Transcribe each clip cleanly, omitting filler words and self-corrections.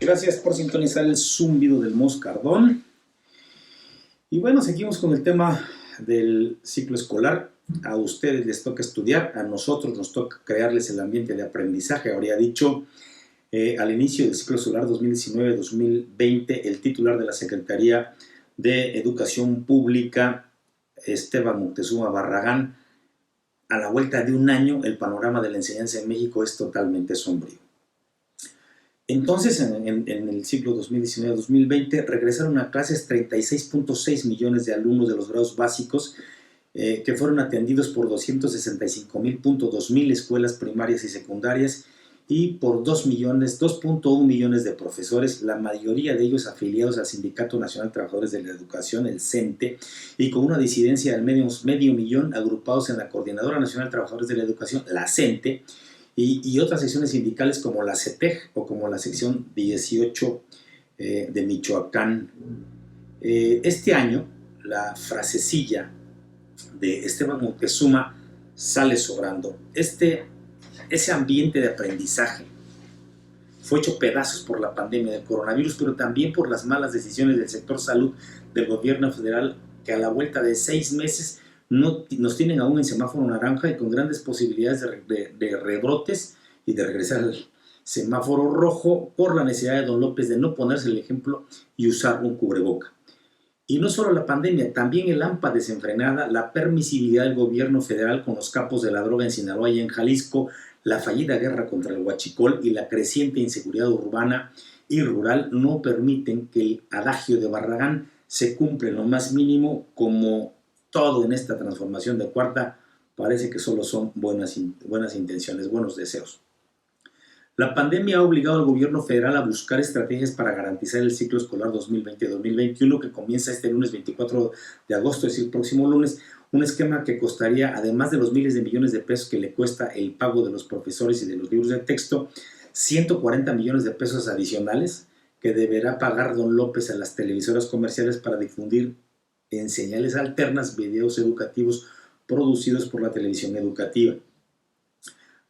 Gracias por sintonizar el zumbido del moscardón. Y bueno, seguimos con el tema del ciclo escolar. A ustedes les toca estudiar, a nosotros nos toca crearles el ambiente de aprendizaje. Habría dicho al inicio del ciclo escolar 2019-2020 el titular de la Secretaría de Educación Pública, Esteban Moctezuma Barragán: a la vuelta de un año el panorama de la enseñanza en México es totalmente sombrío. Entonces, en el ciclo 2019-2020 regresaron a clases 36.6 millones de alumnos de los grados básicos, que fueron atendidos por 265.200 escuelas primarias y secundarias y por 2.1 millones de profesores, la mayoría de ellos afiliados al Sindicato Nacional de Trabajadores de la Educación, el CENTE, y con una disidencia del medio millón agrupados en la Coordinadora Nacional de Trabajadores de la Educación, la CENTE, y otras secciones sindicales como la CETEG o como la sección 18 de Michoacán. Este año la frasecilla de Esteban Moctezuma sale sobrando. Ese ambiente de aprendizaje fue hecho pedazos por la pandemia del coronavirus, pero también por las malas decisiones del sector salud del gobierno federal, que a la vuelta de 6 meses nos tienen aún en semáforo naranja y con grandes posibilidades de rebrotes y de regresar al semáforo rojo por la necesidad de don López de no ponerse el ejemplo y usar un cubreboca. Y no solo la pandemia, también el AMPA desenfrenada, la permisividad del gobierno federal con los capos de la droga en Sinaloa y en Jalisco, la fallida guerra contra el huachicol y la creciente inseguridad urbana y rural no permiten que el adagio de Barragán se cumpla en lo más mínimo. Como todo en esta transformación de cuarta, parece que solo son buenas intenciones, buenos deseos. La pandemia ha obligado al gobierno federal a buscar estrategias para garantizar el ciclo escolar 2020-2021 que comienza este lunes 24 de agosto, es decir, el próximo lunes, un esquema que costaría, además de los miles de millones de pesos que le cuesta el pago de los profesores y de los libros de texto, 140 millones de pesos adicionales que deberá pagar don López a las televisoras comerciales para difundir en señales alternas videos educativos producidos por la televisión educativa.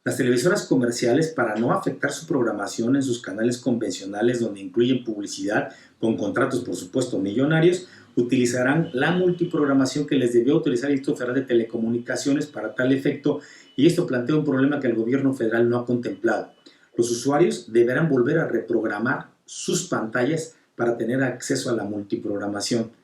Las televisoras comerciales, para no afectar su programación en sus canales convencionales, donde incluyen publicidad con contratos, por supuesto, millonarios, utilizarán la multiprogramación que les debió utilizar el Instituto Federal de Telecomunicaciones para tal efecto, y esto plantea un problema que el gobierno federal no ha contemplado. Los usuarios deberán volver a reprogramar sus pantallas para tener acceso a la multiprogramación.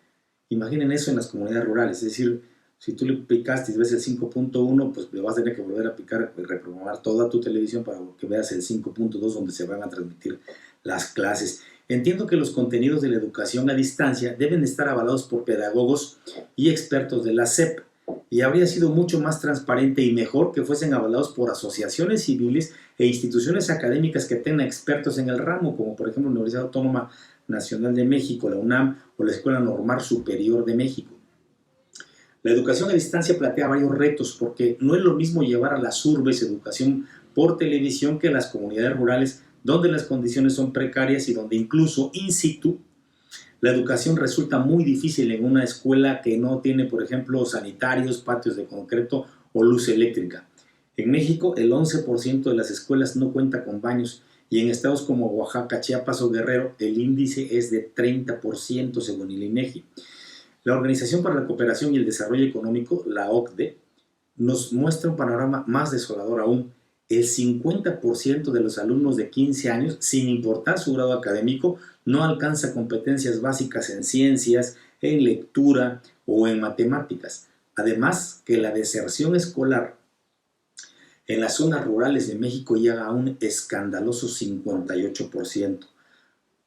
Imaginen eso en las comunidades rurales, es decir, si tú le picaste y ves el 5.1, pues le vas a tener que volver a picar y reprogramar toda tu televisión para que veas el 5.2, donde se van a transmitir las clases. Entiendo que los contenidos de la educación a distancia deben estar avalados por pedagogos y expertos de la SEP, y habría sido mucho más transparente y mejor que fuesen avalados por asociaciones civiles e instituciones académicas que tengan expertos en el ramo, como por ejemplo la Universidad Autónoma Nacional de México, la UNAM, o la Escuela Normal Superior de México. La educación a distancia plantea varios retos, porque no es lo mismo llevar a las urbes educación por televisión que a las comunidades rurales, donde las condiciones son precarias y donde incluso in situ la educación resulta muy difícil en una escuela que no tiene, por ejemplo, sanitarios, patios de concreto o luz eléctrica. En México, el 11% de las escuelas no cuenta con baños, y en estados como Oaxaca, Chiapas o Guerrero, el índice es de 30% según el INEGI. La Organización para la Cooperación y el Desarrollo Económico, la OCDE, nos muestra un panorama más desolador aún. El 50% de los alumnos de 15 años, sin importar su grado académico, no alcanza competencias básicas en ciencias, en lectura o en matemáticas. Además, que la deserción escolar en las zonas rurales de México llega a un escandaloso 58%.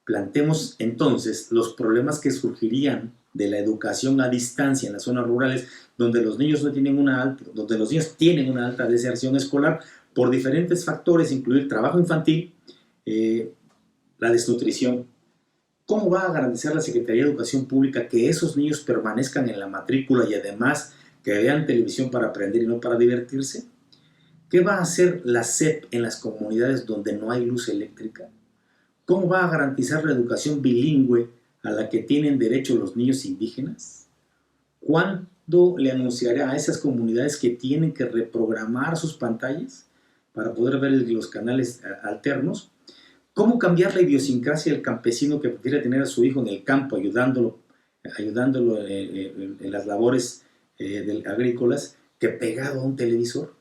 Planteemos entonces los problemas que surgirían de la educación a distancia en las zonas rurales, donde los niños tienen una alta deserción escolar por diferentes factores, incluido el trabajo infantil, la desnutrición. ¿Cómo va a garantizar la Secretaría de Educación Pública que esos niños permanezcan en la matrícula y además que vean televisión para aprender y no para divertirse? ¿Qué va a hacer la SEP en las comunidades donde no hay luz eléctrica? ¿Cómo va a garantizar la educación bilingüe a la que tienen derecho los niños indígenas? ¿Cuándo le anunciará a esas comunidades que tienen que reprogramar sus pantallas para poder ver los canales alternos? ¿Cómo cambiar la idiosincrasia del campesino que prefiere tener a su hijo en el campo, ayudándolo en las labores agrícolas, que pegado a un televisor?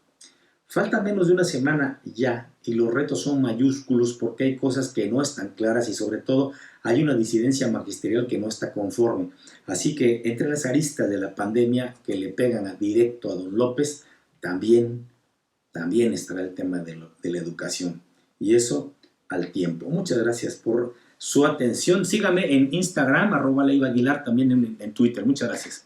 Falta menos de una semana ya y los retos son mayúsculos porque hay cosas que no están claras y sobre todo hay una disidencia magisterial que no está conforme. Así que entre las aristas de la pandemia que le pegan directo a don López, también estará el tema de la educación. Y eso al tiempo. Muchas gracias por su atención. Sígame en Instagram, @Leiva Aguilar, también en Twitter. Muchas gracias.